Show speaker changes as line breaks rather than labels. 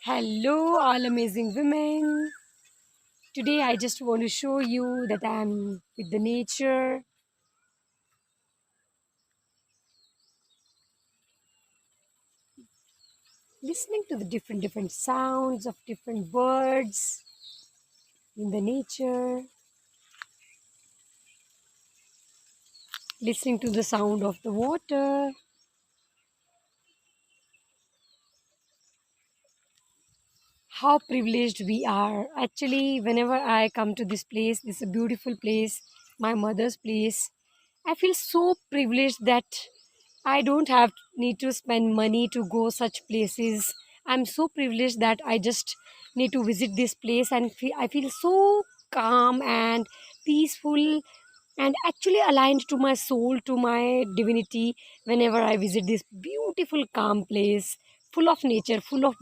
Hello, all amazing women. Today, I just want to show you that I'm with the nature, listening to the different sounds of different birds in the nature, listening to the sound of the water. How privileged we are. Actually, whenever I come to this is a beautiful place, my mother's place. I feel so privileged that I don't have need to spend money to go such places. I'm so privileged that I just need to visit this place and I feel so calm and peaceful and actually aligned to my soul, to my divinity whenever I visit this beautiful calm place full of nature, full of